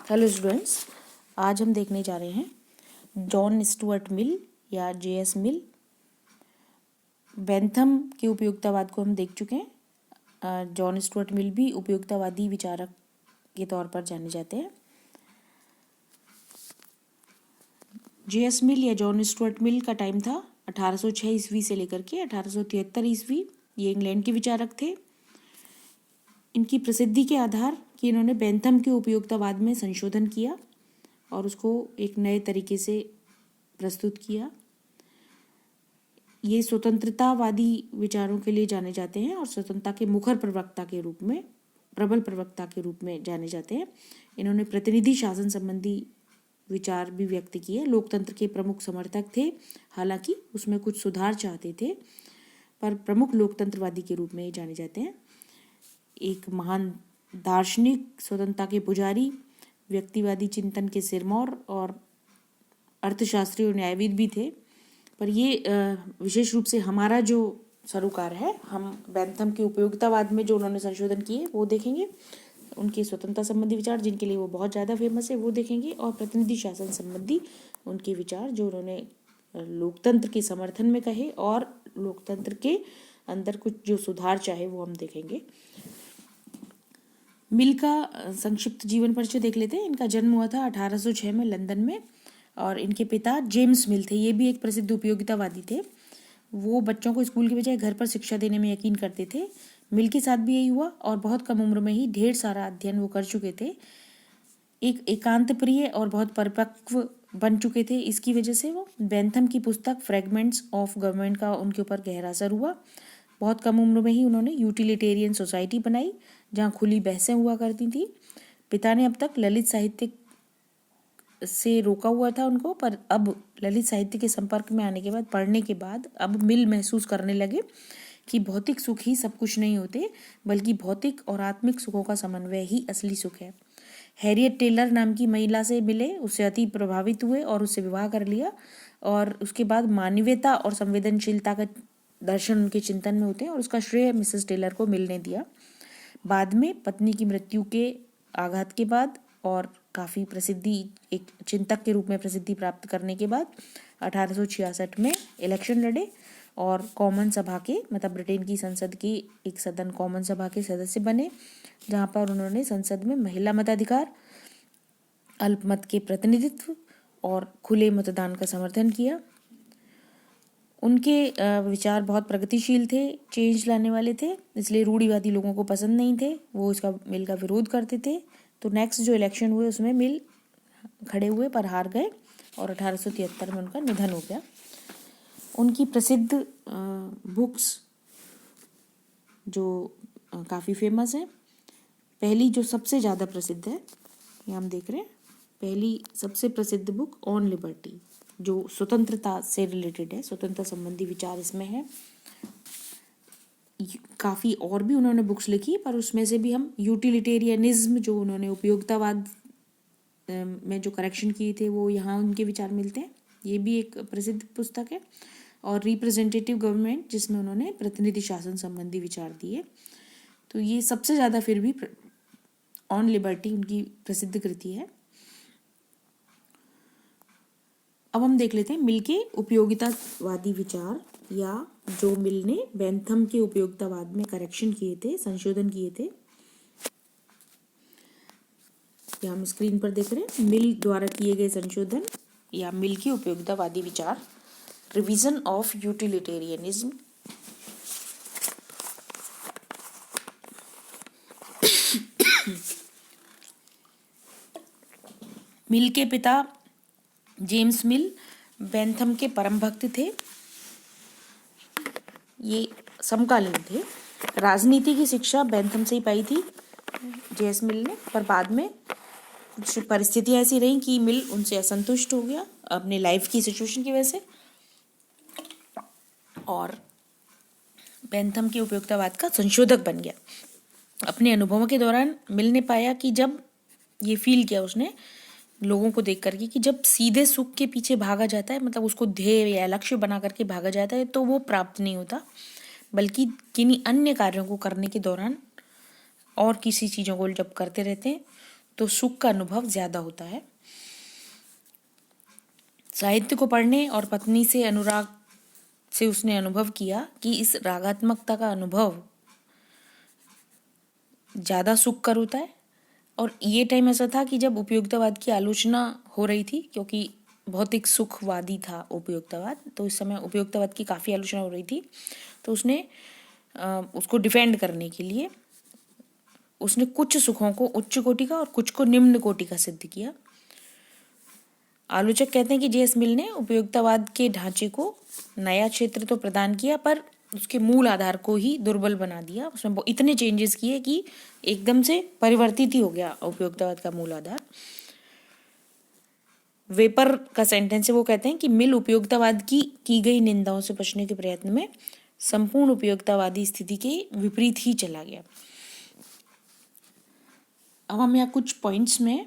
Hello students, आज हम देखने जा रहे हैं जॉन स्टुअर्ट मिल या जेएस मिल। बेंथम के उपयोगितावाद को हम देख चुके हैं। जॉन स्टुअर्ट मिल भी उपयोगितावादी विचारक के तौर पर जाने जाते हैं। जेएस मिल या जॉन स्टुअर्ट मिल का टाइम था 1806 ईस्वी से लेकर के 1873 ईस्वी। ये इंग्लैंड के विचारक थे। इनकी प्रसिद्धि के आधार कि इन्होंने बेंथम के उपयोगितावाद में संशोधन किया और उसको एक नए तरीके से प्रस्तुत किया। ये स्वतंत्रतावादी विचारों के लिए जाने जाते हैं और स्वतंत्रता के मुखर प्रवक्ता के रूप में, प्रबल प्रवक्ता के रूप में जाने जाते हैं। इन्होंने प्रतिनिधि शासन संबंधी विचार भी व्यक्त किए। लोकतंत्र के प्रमुख समर्थक थे, हालांकि उसमें कुछ सुधार चाहते थे, पर प्रमुख लोकतंत्रवादी के रूप में ये जाने जाते हैं। एक महान दार्शनिक, स्वतंत्रता के पुजारी, व्यक्तिवादी चिंतन के सिरमौर और अर्थशास्त्री और न्यायविद भी थे। पर ये विशेष रूप से हमारा जो सरोकार है, हम बेंथम के उपयोगितावाद में जो उन्होंने संशोधन किए वो देखेंगे। उनके स्वतंत्रता संबंधी विचार जिनके लिए वो बहुत ज़्यादा फेमस है वो देखेंगे, और प्रतिनिधि शासन संबंधी उनके विचार जो उन्होंने लोकतंत्र के समर्थन में कहे और लोकतंत्र के अंदर कुछ जो सुधार चाहे वो हम देखेंगे। मिल का संक्षिप्त जीवन परिचय देख लेते हैं। इनका जन्म हुआ था 1806 में लंदन में, और इनके पिता जेम्स मिल थे। ये भी एक प्रसिद्ध उपयोगितावादी थे। वो बच्चों को स्कूल के बजाय घर पर शिक्षा देने में यकीन करते थे। मिल के साथ भी यही हुआ, और बहुत कम उम्र में ही ढेर सारा अध्ययन वो कर चुके थे। एक एकांत प्रिय और बहुत परिपक्व बन चुके थे। इसकी वजह से वो बेंथम की पुस्तक फ्रेगमेंट्स ऑफ गवर्नमेंट का उनके ऊपर गहरा असर हुआ। बहुत कम उम्र में ही उन्होंने यूटिलिटेरियन सोसाइटी बनाई, जहाँ खुली बहसें हुआ करती थी। पिता ने अब तक ललित साहित्य से रोका हुआ था उनको, पर अब ललित साहित्य के संपर्क में आने के बाद, पढ़ने के बाद, अब मिल महसूस करने लगे कि भौतिक सुख ही सब कुछ नहीं होते, बल्कि भौतिक और आत्मिक सुखों का समन्वय ही असली सुख है। हैरियट टेलर नाम की महिला से मिले, उससे अति प्रभावित हुए और उससे विवाह कर लिया। और उसके बाद मानवीयता और संवेदनशीलता का दर्शन उनके चिंतन में होते हैं, और उसका श्रेय मिसेस टेलर को मिलने दिया। बाद में पत्नी की मृत्यु के आघात के बाद और काफ़ी प्रसिद्धि, एक चिंतक के रूप में प्रसिद्धि प्राप्त करने के बाद 1866 में इलेक्शन लड़े और कॉमन सभा के, मतलब ब्रिटेन की संसद की एक सदन कॉमन सभा के सदस्य बने, जहाँ पर उन्होंने संसद में महिला मताधिकार, अल्पमत के प्रतिनिधित्व और खुले मतदान का समर्थन किया। उनके विचार बहुत प्रगतिशील थे, चेंज लाने वाले थे, इसलिए रूढ़िवादी लोगों को पसंद नहीं थे। वो इसका मिल का विरोध करते थे। तो नेक्स्ट जो इलेक्शन हुए उसमें मिल खड़े हुए पर हार गए, और 1873 में उनका निधन हो गया। उनकी प्रसिद्ध बुक्स जो काफ़ी फेमस है, पहली जो सबसे ज़्यादा प्रसिद्ध है, ये हम देख रहे हैं, पहली सबसे प्रसिद्ध बुक ऑन लिबर्टी, जो स्वतंत्रता से रिलेटेड है, स्वतंत्रता संबंधी विचार इसमें है। काफ़ी और भी उन्होंने बुक्स लिखी, पर उसमें से भी हम यूटिलिटेरियनिज्म, जो उन्होंने उपयोगितावाद में जो करेक्शन किए थे, वो यहाँ उनके विचार मिलते हैं। ये भी एक प्रसिद्ध पुस्तक है। और रिप्रेजेंटेटिव गवर्नमेंट, जिसमें उन्होंने प्रतिनिधि शासन संबंधी विचार दिए। तो ये सबसे ज़्यादा फिर भी ऑन लिबर्टी उनकी प्रसिद्ध कृति है। अब हम देख लेते हैं मिल के उपयोगितावादी विचार, या जो मिल ने बेंथम के उपयोगितावाद में करेक्शन किए थे, संशोधन किए थे। या हम स्क्रीन पर देख रहे हैं मिल द्वारा किए गए संशोधन या मिल के उपयोगितावादी विचार, रिवीजन ऑफ यूटिलिटेरियनिज्म। मिल के पिता जेम्स मिल बेंथम के परम भक्त थे। ये समकालीन थे। राजनीति की शिक्षा बेंथम से ही पाई थी जेम्स मिल ने, पर बाद में कुछ परिस्थितियाँ ऐसी रहीं कि मिल उनसे असंतुष्ट हो गया अपने लाइफ की सिचुएशन की वजह से, और बेंथम के उपयोगितावाद का संशोधक बन गया। अपने अनुभवों के दौरान मिल ने पाया कि जब ये फील किया उसने लोगों को देख करके कि जब सीधे सुख के पीछे भागा जाता है, मतलब उसको ध्येय या लक्ष्य बना करके भागा जाता है, तो वो प्राप्त नहीं होता, बल्कि किन्हीं अन्य कार्यों को करने के दौरान और किसी चीज़ों को जब करते रहते हैं तो सुख का अनुभव ज्यादा होता है। साहित्य को पढ़ने और पत्नी से अनुराग से उसने अनुभव किया कि इस रागात्मकता का अनुभव ज्यादा सुखकर होता है। और ये टाइम ऐसा था कि जब उपयोगितावाद की आलोचना हो रही थी, क्योंकि भौतिक सुखवादी था उपयोगितावाद, तो इस समय उपयोगितावाद की काफ़ी आलोचना हो रही थी। तो उसने उसको डिफेंड करने के लिए उसने कुछ सुखों को उच्च कोटि का और कुछ को निम्न कोटि का सिद्ध किया। आलोचक कहते हैं कि जे.एस. मिल ने उपयोगितावाद के ढांचे को नया क्षेत्र तो प्रदान किया, पर उसके मूल आधार को ही दुर्बल बना दिया। उसमें इतने चेंजेस किए कि एकदम से परिवर्तित ही हो गया उपयोगितावाद का मूल आधार। वेपर का सेंटेंस है, वो कहते हैं कि मिल उपयोगितावाद की गई निंदाओं से बचने के प्रयत्न में संपूर्ण उपयोगितावादी स्थिति के विपरीत ही चला गया। अब हम यहाँ कुछ पॉइंट्स में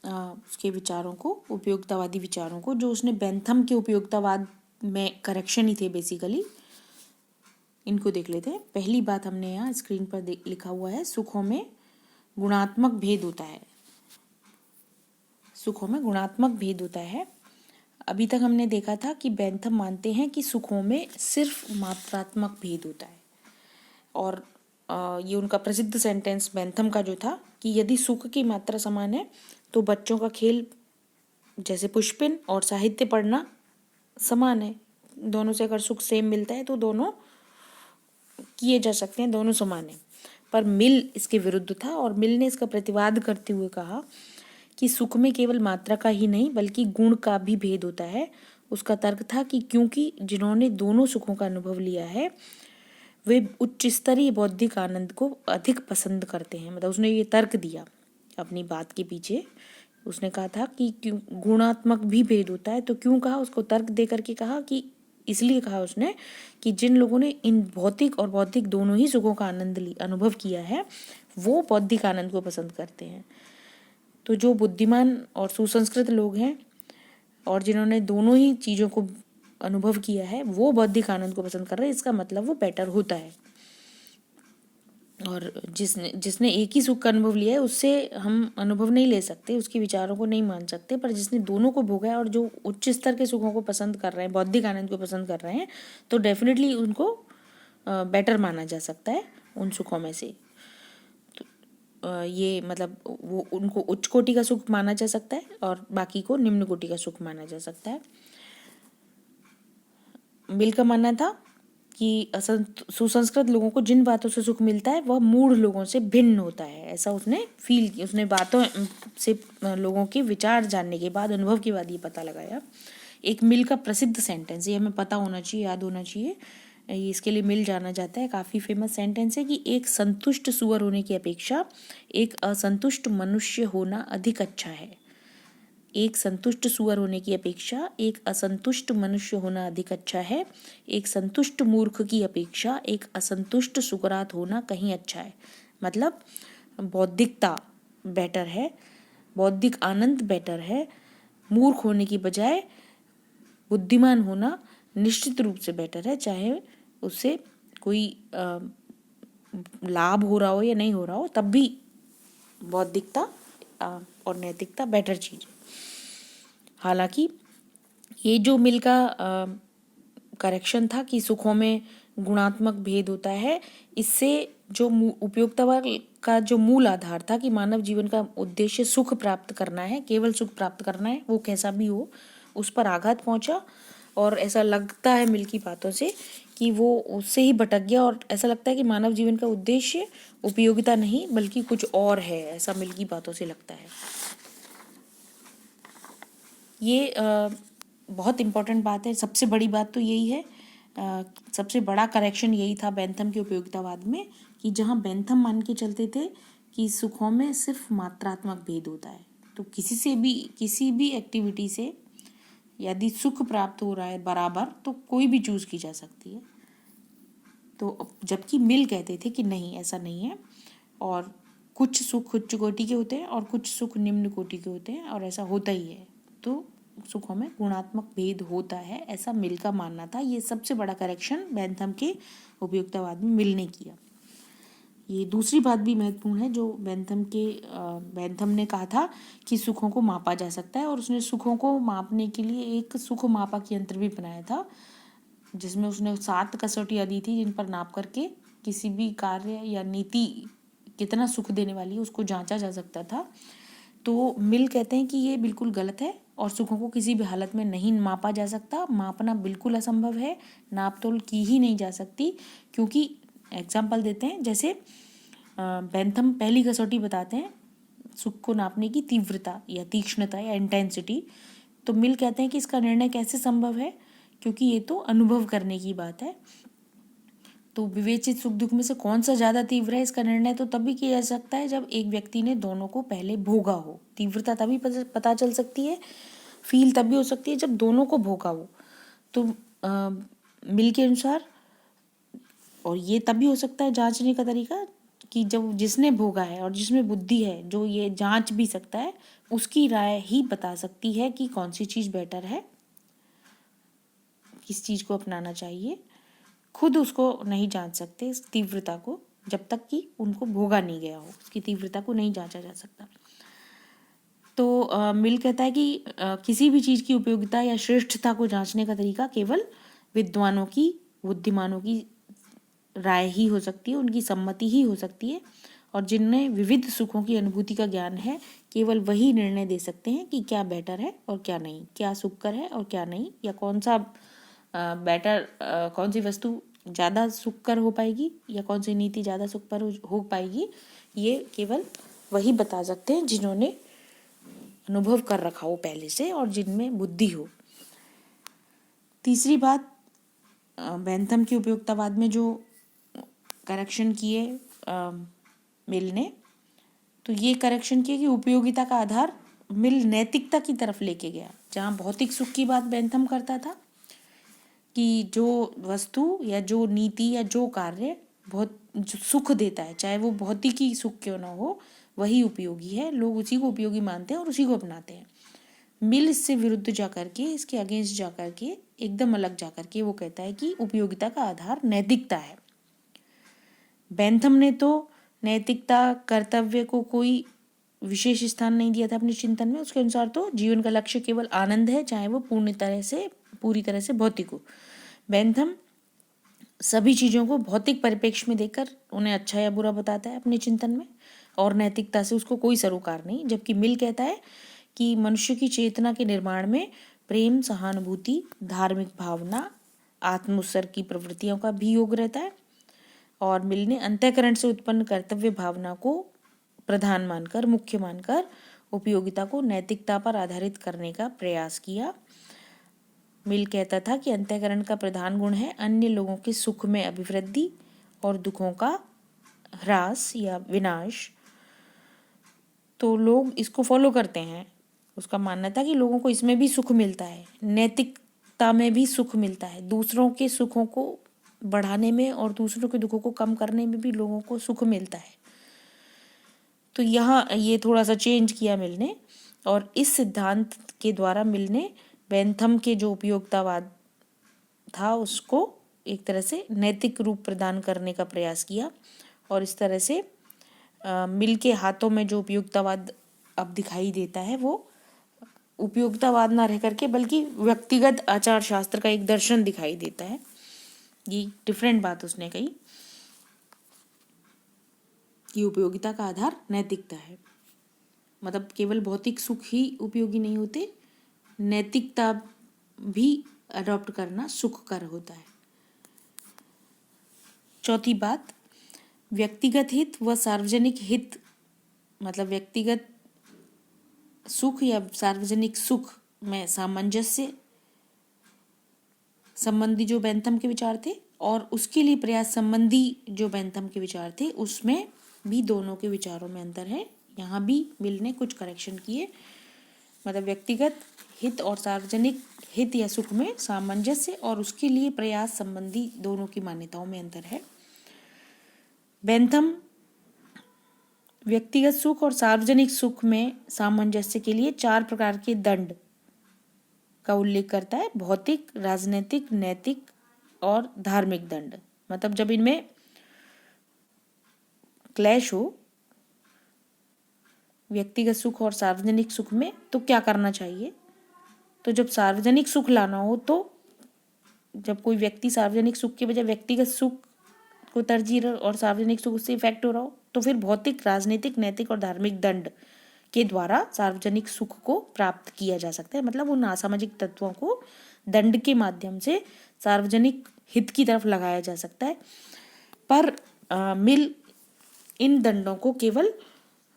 उसके विचारों को, उपयोगितावादी विचारों को, जो उसने बेंथम के उपयोगितावाद में करेक्शन ही थे बेसिकली, इनको देख लेते हैं। पहली बात हमने यहाँ स्क्रीन पर लिखा हुआ है, सुखों में गुणात्मक भेद होता है। सुखों में गुणात्मक भेद होता है। अभी तक हमने देखा था कि बेंथम मानते हैं कि सुखों में सिर्फ मात्रात्मक भेद होता है। और ये उनका प्रसिद्ध सेंटेंस बेंथम का जो था कि यदि सुख की मात्रा समान है तो बच्चों का खेल जैसे पुष्पिन और साहित्य पढ़ना समान है। दोनों से अगर सुख सेम मिलता है तो दोनों किए जा सकते हैं, दोनों समान है। पर मिल इसके विरुद्ध था और मिल ने इसका प्रतिवाद करते हुए कहा कि सुख में केवल मात्रा का ही नहीं बल्कि गुण का भी भेद होता है। उसका तर्क था कि क्योंकि जिन्होंने दोनों सुखों का अनुभव लिया है वे उच्च स्तरीय बौद्धिक आनंद को अधिक पसंद करते हैं। मतलब उसने ये तर्क दिया अपनी बात के पीछे। उसने कहा था कि क्यों गुणात्मक भी भेद होता है, तो क्यों कहा, उसको तर्क दे करके कहा कि इसलिए कहा उसने कि जिन लोगों ने इन भौतिक और बौद्धिक दोनों ही सुखों का अनुभव किया है वो बौद्धिक आनंद को पसंद करते हैं। तो जो बुद्धिमान और सुसंस्कृत लोग हैं और जिन्होंने दोनों ही चीज़ों को अनुभव किया है वो बौद्धिक आनंद को पसंद कर रहे हैं। इसका मतलब वो बेटर होता है। और जिसने एक ही सुख का अनुभव लिया है उससे हम अनुभव नहीं ले सकते, उसके विचारों को नहीं मान सकते। पर जिसने दोनों को भोगा है और जो उच्च स्तर के सुखों को पसंद कर रहे हैं, बौद्धिक आनंद को पसंद कर रहे हैं, तो डेफिनेटली उनको बेटर माना जा सकता है उन सुखों में से। तो ये मतलब वो उनको उच्च कोटि का सुख माना जा सकता है और बाकी को निम्न कोटि का सुख माना जा सकता है। मिल का मानना था कि सुसंस्कृत लोगों को जिन बातों से सुख मिलता है वह मूढ़ लोगों से भिन्न होता है। ऐसा उसने फील किया। उसने बातों से लोगों के विचार जानने के बाद, अनुभव के बाद ये पता लगाया। एक मिल का प्रसिद्ध सेंटेंस, ये हमें पता होना चाहिए, याद होना चाहिए, ये इसके लिए मिल जाना जाता है, काफ़ी फेमस सेंटेंस है कि एक संतुष्ट सुअर होने की अपेक्षा एक असंतुष्ट मनुष्य होना अधिक अच्छा है। एक संतुष्ट सुअर होने की अपेक्षा एक असंतुष्ट मनुष्य होना अधिक अच्छा है। एक संतुष्ट मूर्ख की अपेक्षा एक असंतुष्ट सुकरात होना कहीं अच्छा है। मतलब बौद्धिकता बेटर है, बौद्धिक आनंद बेटर है। मूर्ख होने की बजाय बुद्धिमान होना निश्चित रूप से बेटर है, चाहे उससे कोई लाभ हो रहा हो या नहीं हो रहा हो, तब भी बौद्धिकता और नैतिकता बेटर चीज़ है। हालांकि ये जो मिल का करेक्शन था कि सुखों में गुणात्मक भेद होता है, इससे जो उपयोगितावाद का जो मूल आधार था कि मानव जीवन का उद्देश्य सुख प्राप्त करना है, केवल सुख प्राप्त करना है, वो कैसा भी हो, उस पर आघात पहुंचा। और ऐसा लगता है मिल की बातों से कि वो उससे ही भटक गया और ऐसा लगता है कि मानव जीवन का उद्देश्य उपयोगिता नहीं बल्कि कुछ और है, ऐसा मिल की बातों से लगता है। ये बहुत इम्पोर्टेंट बात है। सबसे बड़ी बात तो यही है, सबसे बड़ा करेक्शन यही था बेंथम के उपयोगितावाद में कि जहाँ बेंथम मान के चलते थे कि सुखों में सिर्फ मात्रात्मक भेद होता है, तो किसी भी एक्टिविटी से यदि सुख प्राप्त हो रहा है बराबर, तो कोई भी चूज की जा सकती है। तो जबकि मिल कहते थे कि नहीं, ऐसा नहीं है, और कुछ सुख उच्च कोटि के होते हैं और कुछ सुख निम्न कोटि के होते हैं, और ऐसा होता ही है। तो सुखों में गुणात्मक भेद होता है, ऐसा मिल का मानना था। ये सबसे बड़ा करेक्शन बेंथम के उपयोगितावाद में मिल ने किया। ये दूसरी बात भी महत्वपूर्ण है जो बेंथम ने कहा था कि सुखों को मापा जा सकता है, और उसने सुखों को मापने के लिए एक सुख मापक यंत्र भी बनाया था, जिसमें उसने 7 कसौटियाँ दी थी जिन पर नाप करके किसी भी कार्य या नीति कितना सुख देने वाली है उसको जांचा जा सकता था। तो मिल कहते हैं कि ये बिल्कुल गलत है और सुखों को किसी भी हालत में नहीं मापा जा सकता, मापना बिल्कुल असंभव है, नाप तोल की ही नहीं जा सकती। क्योंकि एग्जाम्पल देते हैं, जैसे बेंथम पहली कसौटी बताते हैं सुख को नापने की तीव्रता या तीक्ष्णता या इंटेंसिटी। तो मिल कहते हैं कि इसका निर्णय कैसे संभव है, क्योंकि ये तो अनुभव करने की बात है। तो विवेचित सुख दुख में से कौन सा ज़्यादा तीव्र है, इसका निर्णय तो तभी किया जा सकता है जब एक व्यक्ति ने दोनों को पहले भोगा हो। तीव्रता तभी पता चल सकती है, फील तभी हो सकती है जब दोनों को भोगा हो। तो मिल के अनुसार, और ये तभी हो सकता है जांचने का तरीका कि जब जिसने भोगा है और जिसमें बुद्धि है, जो ये जांच भी सकता है, उसकी राय ही बता सकती है कि कौन सी चीज़ बेटर है, किस चीज़ को अपनाना चाहिए। खुद उसको नहीं जांच सकते इस तीव्रता को, जब तक कि उनको भोगा नहीं गया हो, उसकी तीव्रता को नहीं जांचा जा सकता। तो मिल कहता है कि किसी भी चीज़ की उपयोगिता या श्रेष्ठता को जांचने का तरीका केवल विद्वानों की, बुद्धिमानों की राय ही हो सकती है, उनकी सम्मति ही हो सकती है, और जिनमें विविध सुखों की अनुभूति का ज्ञान है केवल वही निर्णय दे सकते हैं कि क्या बेटर है और क्या नहीं, क्या सुखकर है और क्या नहीं, या कौन सा कौन सी वस्तु ज़्यादा सुखकर हो पाएगी या कौन सी नीति ज़्यादा सुखकर हो पाएगी। ये केवल वही बता सकते हैं जिन्होंने अनुभव कर रखा हो पहले से और जिनमें बुद्धि हो। तीसरी बात, बेंथम के उपयोगितावाद में जो करेक्शन किए मिल ने, तो ये करेक्शन किए कि उपयोगिता का आधार मिल नैतिकता की तरफ लेके गया। जहाँ भौतिक सुख की बात बेंथम करता था कि जो वस्तु या जो नीति या जो कार्य बहुत जो सुख देता है, चाहे वो भौतिकी सुख क्यों ना हो, वही उपयोगी है, लोग उसी को उपयोगी मानते हैं और उसी को अपनाते हैं। मिल इससे विरुद्ध जाकर के, इसके अगेंस्ट जाकर के, एकदम अलग जाकर के वो कहता है कि उपयोगिता का आधार नैतिकता है। बेंथम ने तो नैतिकता, कर्तव्य को कोई विशेष स्थान नहीं दिया था अपने चिंतन में। उसके अनुसार तो जीवन का लक्ष्य केवल आनंद है, चाहे वो पूरी तरह से भौतिक हो। बेंथम सभी चीज़ों को भौतिक परिप्रेक्ष्य में देखकर उन्हें अच्छा या बुरा बताता है अपने चिंतन में, और नैतिकता से उसको कोई सरोकार नहीं। जबकि मिल कहता है कि मनुष्य की चेतना के निर्माण में प्रेम, सहानुभूति, धार्मिक भावना, आत्मोत्सर्ग की प्रवृत्तियों का भी योग रहता है। और मिल ने अंतःकरण से उत्पन्न कर्तव्य भावना को प्रधान मानकर, मुख्य मानकर उपयोगिता को नैतिकता पर आधारित करने का प्रयास किया। मिल कहता था कि अंतःकरण का प्रधान गुण है अन्य लोगों के सुख में अभिवृद्धि और दुखों का ह्रास या विनाश। तो लोग इसको फॉलो करते हैं। उसका मानना था कि लोगों को इसमें भी सुख मिलता है, नैतिकता में भी सुख मिलता है, दूसरों के सुखों को बढ़ाने में और दूसरों के दुखों को कम करने में भी लोगों को सुख मिलता है। तो यहाँ ये थोड़ा सा चेंज किया मिल ने, और इस सिद्धांत के द्वारा मिल ने बेंथम के जो उपयोगितावाद था उसको एक तरह से नैतिक रूप प्रदान करने का प्रयास किया। और इस तरह से मिल के हाथों में जो उपयोगितावाद अब दिखाई देता है वो उपयोगितावाद ना रह करके बल्कि व्यक्तिगत आचार शास्त्र का एक दर्शन दिखाई देता है। ये डिफरेंट बात उसने कही कि उपयोगिता का आधार नैतिकता है, मतलब केवल भौतिक सुख ही उपयोगी नहीं होते, नैतिकता भी अडॉप्ट करना सुखकर होता है। चौथी बात, व्यक्तिगत हित व सार्वजनिक हित, मतलब व्यक्तिगत सुख या सार्वजनिक सुख में सामंजस्य संबंधी जो बेंथम के विचार थे और उसके लिए प्रयास संबंधी जो बेंथम के विचार थे, उसमें भी दोनों के विचारों में अंतर है। यहाँ भी मिल ने कुछ करेक्शन किए, मतलब व्यक्तिगत हित और सार्वजनिक हित या सुख में सामंजस्य और उसके लिए प्रयास संबंधी दोनों की मान्यताओं में अंतर है। बेंथम व्यक्तिगत सुख और सार्वजनिक सुख में सामंजस्य के लिए 4 प्रकार के दंड का उल्लेख करता है: भौतिक, राजनीतिक, नैतिक और धार्मिक दंड। मतलब जब इनमें क्लैश हो व्यक्तिगत सुख और सार्वजनिक सुख में, तो क्या करना चाहिए। तो जब सार्वजनिक सुख लाना हो, तो जब कोई व्यक्ति सार्वजनिक सुख के बजाय व्यक्तिगत सुख को तरजीह और सार्वजनिक सुख उससे इफेक्ट हो रहा हो, तो फिर भौतिक, राजनीतिक, नैतिक और धार्मिक दंड के द्वारा सार्वजनिक सुख को प्राप्त किया जा सकता है। मतलब उन असामाजिक तत्वों को दंड के माध्यम से सार्वजनिक हित की तरफ लगाया जा सकता है। पर मिल इन दंडों को केवल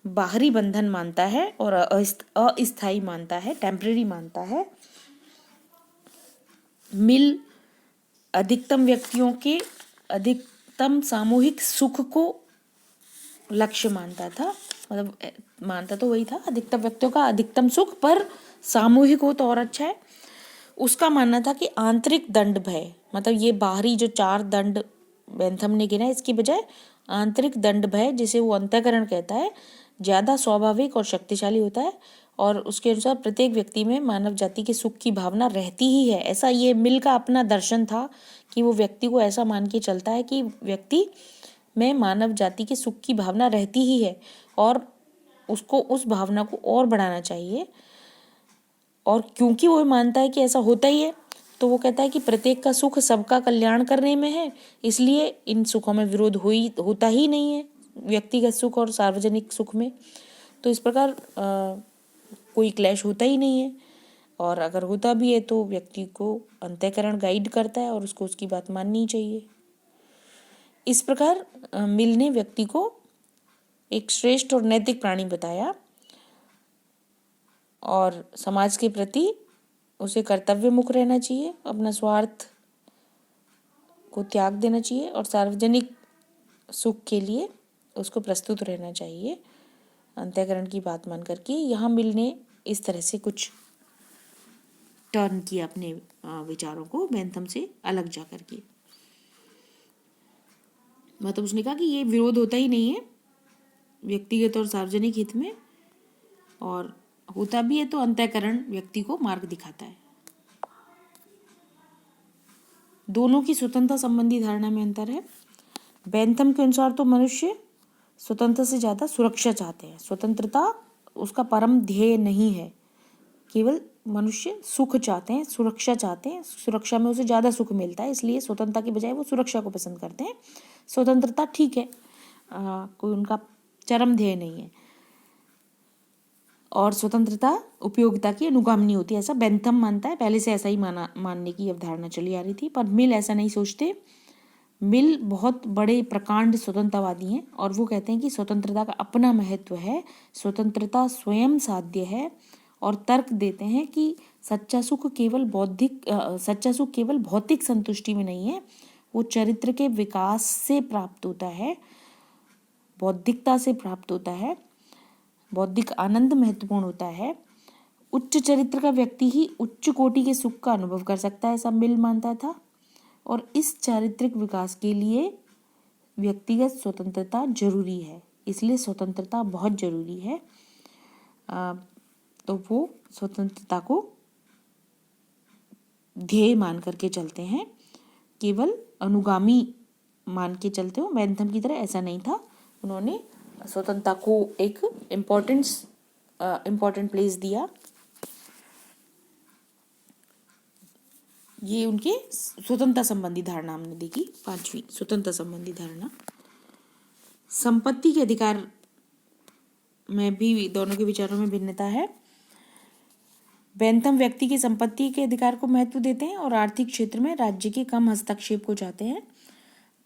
बाहरी बंधन मानता है और अस्थायी मानता है, टेम्परेरी मानता है। मिल अधिकतम व्यक्तियों के अधिकतम सामूहिक सुख को लक्ष्य मानता था। मतलब मानता तो वही था, अधिकतम व्यक्तियों का अधिकतम सुख, पर सामूहिक हो तो और अच्छा है। उसका मानना था कि आंतरिक दंड भय, मतलब ये बाहरी जो 4 दंड बेंथम ने गिना, इसकी बजाय आंतरिक दंड भय, जिसे वो अंतःकरण कहता है, ज़्यादा स्वाभाविक और शक्तिशाली होता है। और उसके अनुसार प्रत्येक व्यक्ति में मानव जाति के सुख की भावना रहती ही है। ऐसा ये मिल का अपना दर्शन था कि वो व्यक्ति को ऐसा मान के चलता है कि व्यक्ति में मानव जाति के सुख की भावना रहती ही है और उसको उस भावना को और बढ़ाना चाहिए। और क्योंकि वो मानता है कि ऐसा होता ही है, तो वो कहता है कि प्रत्येक का सुख सबका कल्याण करने में है, इसलिए इन सुखों में विरोध होता ही नहीं है, व्यक्तिगत सुख और सार्वजनिक सुख में। तो इस प्रकार कोई क्लैश होता ही नहीं है, और अगर होता भी है तो व्यक्ति को अंतःकरण गाइड करता है और उसको उसकी बात माननी चाहिए। इस प्रकार मिल ने व्यक्ति को एक श्रेष्ठ और नैतिक प्राणी बताया और समाज के प्रति उसे कर्तव्यमुख रहना चाहिए, अपना स्वार्थ को त्याग देना चाहिए और सार्वजनिक सुख के लिए उसको प्रस्तुत रहना चाहिए अंतःकरण की बात मान करके। यहाँ मिल ने इस तरह से कुछ टर्न किया अपने विचारों को बेंथम से अलग जा करके। मतलब उसने कहा कि ये विरोध होता ही नहीं है व्यक्तिगत और सार्वजनिक हित में, और होता भी है तो अंतःकरण व्यक्ति को मार्ग दिखाता है। दोनों की स्वतंत्रता संबंधी धारणा में अंतर है। बेंथम के अनुसार तो मनुष्य स्वतंत्रता से ज़्यादा सुरक्षा चाहते हैं। स्वतंत्रता उसका परम ध्येय नहीं है, केवल मनुष्य सुख चाहते हैं, सुरक्षा चाहते हैं। सुरक्षा में उसे ज़्यादा सुख मिलता है, इसलिए स्वतंत्रता के बजाय वो सुरक्षा को पसंद करते हैं। स्वतंत्रता ठीक है, कोई उनका चरम ध्येय नहीं है, और स्वतंत्रता उपयोगिता की अनुगामिनी होती है, ऐसा बेंथम मानता है। पहले से ऐसा ही मानने की अवधारणा चली आ रही थी, पर मिल ऐसा नहीं सोचते। मिल बहुत बड़े प्रकांड स्वतंत्रवादी हैं और वो कहते हैं कि स्वतंत्रता का अपना महत्व है, स्वतंत्रता स्वयं साध्य है, और तर्क देते हैं कि सच्चा सुख केवल भौतिक संतुष्टि में नहीं है, वो चरित्र के विकास से प्राप्त होता है, बौद्धिकता से प्राप्त होता है। बौद्धिक आनंद महत्वपूर्ण होता है। उच्च चरित्र का व्यक्ति ही उच्च कोटि के सुख का अनुभव कर सकता है, ऐसा मिल मानता था। और इस चारित्रिक विकास के लिए व्यक्तिगत स्वतंत्रता जरूरी है, इसलिए स्वतंत्रता बहुत जरूरी है। तो वो स्वतंत्रता को ध्येय मान करके चलते हैं, केवल अनुगामी मान के चलते हो। बेंथम की तरह ऐसा नहीं था, उन्होंने स्वतंत्रता को एक इम्पोर्टेंट प्लेस दिया। ये उनके स्वतंत्रता संबंधी धारणा हमने देखी। 5वीं स्वतंत्रता संबंधी धारणा। संपत्ति के अधिकार में भी दोनों के विचारों में भिन्नता है। बेंथम व्यक्ति की संपत्ति के अधिकार को महत्व देते हैं और आर्थिक क्षेत्र में राज्य के कम हस्तक्षेप को चाहते हैं।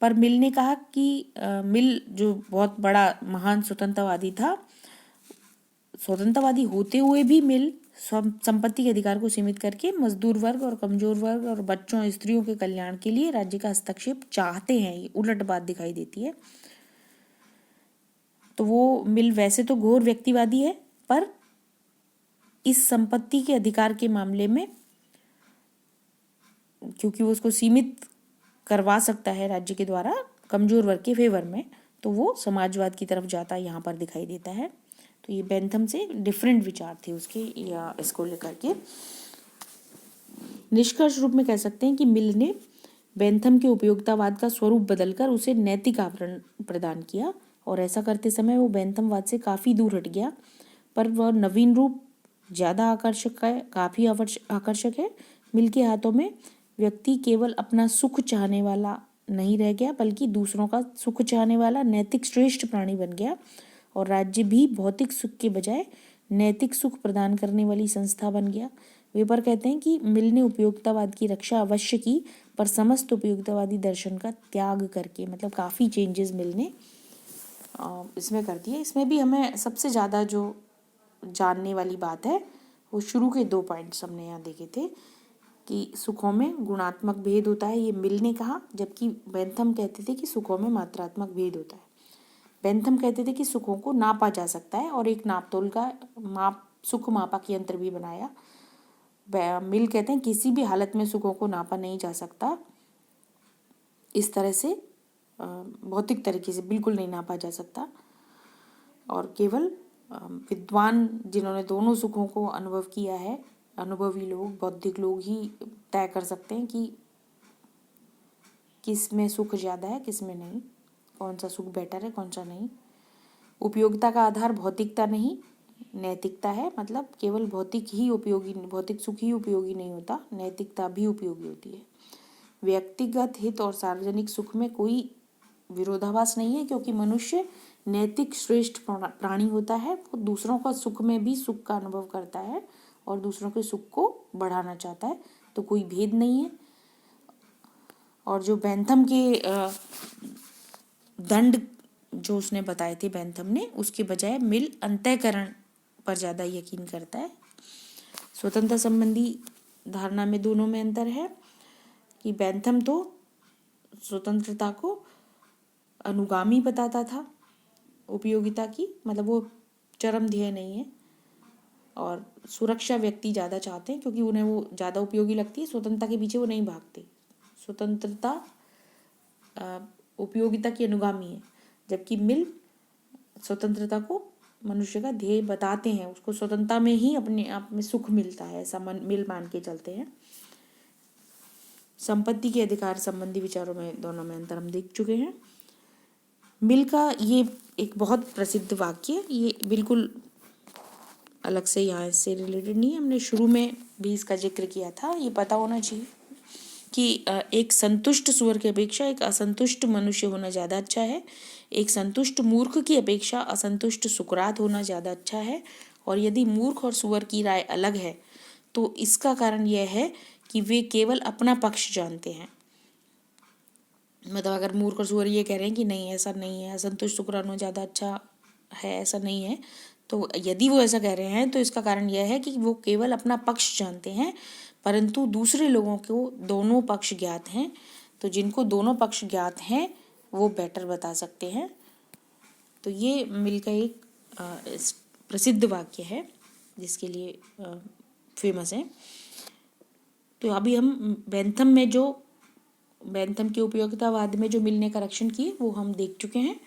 पर मिल ने कहा कि मिल जो बहुत बड़ा महान स्वतंत्रवादी था, स्वतंत्रवादी होते हुए भी मिल संपत्ति के अधिकार को सीमित करके मजदूर वर्ग और कमजोर वर्ग और बच्चों, स्त्रियों के कल्याण के लिए राज्य का हस्तक्षेप चाहते हैं। ये उलट बात दिखाई देती है। तो वो मिल वैसे तो घोर व्यक्तिवादी है, पर इस संपत्ति के अधिकार के मामले में क्योंकि वो उसको सीमित करवा सकता है राज्य के द्वारा कमजोर वर्ग के फेवर में, तो वो समाजवाद की तरफ जाता यहाँ पर दिखाई देता है। तो ये बेंथम से डिफरेंट विचार थे उसके, या इसको लेकर के निष्कर्ष रूप में कह सकते हैं कि मिल ने बेंथम के उपयोगितावाद का स्वरूप बदलकर उसे नैतिक आवरण प्रदान किया और ऐसा करते समय वो बेंथमवाद से काफ़ी दूर हट गया, पर वह नवीन रूप ज़्यादा आकर्षक है। मिल के हाथों में व्यक्ति केवल अपना सुख चाहने वाला नहीं रह गया, बल्कि दूसरों का सुख चाहने वाला नैतिक श्रेष्ठ प्राणी बन गया, और राज्य भी भौतिक सुख के बजाय नैतिक सुख प्रदान करने वाली संस्था बन गया। वेबर कहते हैं कि मिल ने उपयोगितावाद की रक्षा अवश्य की, पर समस्त उपयोगितावादी दर्शन का त्याग करके, मतलब काफ़ी चेंजेस मिल ने इसमें कर दिए। इसमें भी हमें सबसे ज़्यादा जो जानने वाली बात है वो शुरू के 2 पॉइंट्स हमने यहाँ देखे थे कि सुखों में गुणात्मक भेद होता है, ये मिल ने कहा, जबकि बेंथम कहते थे कि सुखों में मात्रात्मक भेद होता है। बेंथम कहते थे कि सुखों को नापा जा सकता है और एक नापतोल का सुख मापक यंत्र भी बनाया। मिल कहते हैं किसी भी हालत में सुखों को नापा नहीं जा सकता, इस तरह से भौतिक तरीके से बिल्कुल नहीं नापा जा सकता, और केवल विद्वान जिन्होंने दोनों सुखों को अनुभव किया है, अनुभवी लोग, बौद्धिक लोग ही तय कर सकते हैं कि किस में सुख ज़्यादा है, किस में नहीं, कौन सा सुख बेटर है, कौन सा नहीं। उपयोगिता का आधार भौतिकता नहीं, नैतिकता है। मतलब केवल भौतिक सुख ही उपयोगी नहीं होता, नैतिकता भी उपयोगी होती है। व्यक्तिगत हित और सार्वजनिक सुख में कोई विरोधाभास नहीं है, क्योंकि मनुष्य नैतिक श्रेष्ठ प्राणी होता है। वो दूसरों का सुख में भी सुख का अनुभव करता है और दूसरों के सुख को बढ़ाना चाहता है, तो कोई भेद नहीं है। और जो बेंथम के दंड जो उसने बताए थे बेंथम ने, उसके बजाय मिल अंतःकरण पर ज़्यादा यकीन करता है। स्वतंत्रता संबंधी धारणा में दोनों में अंतर है कि बेंथम तो स्वतंत्रता को अनुगामी बताता था उपयोगिता की, मतलब वो चरम ध्येय नहीं है, और सुरक्षा व्यक्ति ज़्यादा चाहते हैं क्योंकि उन्हें वो ज़्यादा उपयोगी लगती है। स्वतंत्रता के पीछे वो नहीं भागते, स्वतंत्रता उपयोगिता की अनुगामी है, जबकि मिल स्वतंत्रता को मनुष्य का ध्येय बताते हैं, उसको स्वतंत्रता में ही अपने आप में सुख मिलता है, ऐसा मिल मान के चलते हैं। संपत्ति के अधिकार संबंधी विचारों में दोनों में अंतर हम देख चुके हैं। मिल का ये एक बहुत प्रसिद्ध वाक्य, ये बिल्कुल अलग से यहाँ से रिलेटेड नहीं है, हमने शुरू में भी इसका जिक्र किया था। ये पता होना चाहिए कि एक संतुष्ट सुअर की अपेक्षा एक असंतुष्ट मनुष्य होना ज़्यादा अच्छा है, एक संतुष्ट मूर्ख की अपेक्षा असंतुष्ट सुकरात होना ज़्यादा अच्छा है। और यदि मूर्ख और सुअर की राय अलग है तो इसका कारण यह है कि वे केवल अपना पक्ष जानते हैं। मतलब अगर मूर्ख और सुअर ये कह रहे हैं कि नहीं ऐसा नहीं है, असंतुष्ट सुकरात होना ज़्यादा अच्छा है, ऐसा नहीं है, तो यदि वो ऐसा कह रहे हैं तो इसका कारण यह है कि वो केवल अपना पक्ष जानते हैं, परंतु दूसरे लोगों को दोनों पक्ष ज्ञात हैं। तो जिनको दोनों पक्ष ज्ञात हैं वो बेटर बता सकते हैं। तो ये मिल का एक प्रसिद्ध वाक्य है जिसके लिए फेमस है। तो अभी हम बेंथम के उपयोगितावाद में जो मिल ने करेक्शन किए वो हम देख चुके हैं।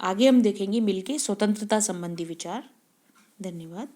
आगे हम देखेंगे मिल के स्वतंत्रता संबंधी विचार। धन्यवाद।